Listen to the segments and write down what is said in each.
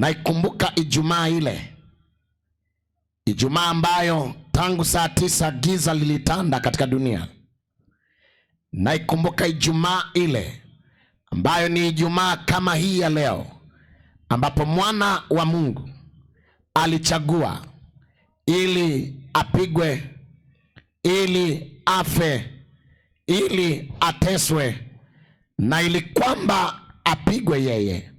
Naikumbuka Ijumaa ile, Ijumaa ambayo tangu saa 9 giza lilitanda katika dunia. Naikumbuka Ijumaa ile ambayo ni Ijumaa kama hii ya leo, ambapo mwana wa Mungu alichagua ili apigwe, ili afe, ili ateswe, na ili kwamba apigwe yeye,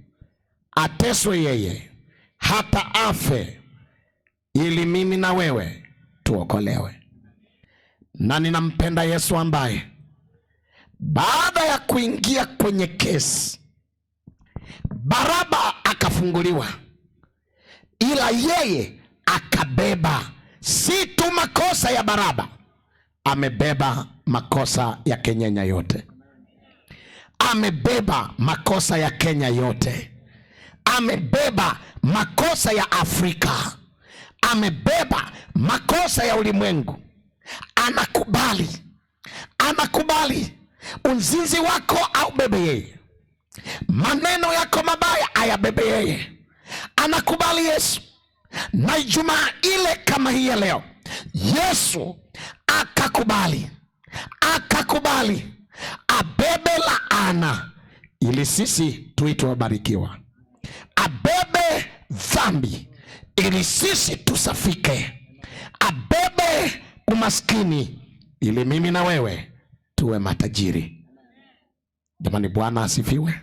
ateswe yeye, hata afe, ili mimi na wewe tuokolewe. Na ninampenda Yesu ambaye baada ya kuingia kwenye kesi, Baraba akafunguliwa, ila yeye akabeba si tu makosa ya Baraba, amebeba makosa ya Kenya yote. Amebeba makosa ya Kenya yote. Amebeba makosa ya Afrika. Amebeba makosa ya ulimwengu. Anakubali uzinzi wako au bebe yeye, maneno yako mabaya ayabebe yeye. Anakubali Yesu. Na Ijumaa ile kama hii ya leo, Yesu akakubali abebe laana ili sisi tuitwe wabarikiwa, abebe dhambi ili sisi tusafike, abebe umaskini ili mimi na wewe tuwe matajiri. Jamani, Bwana asifiwe.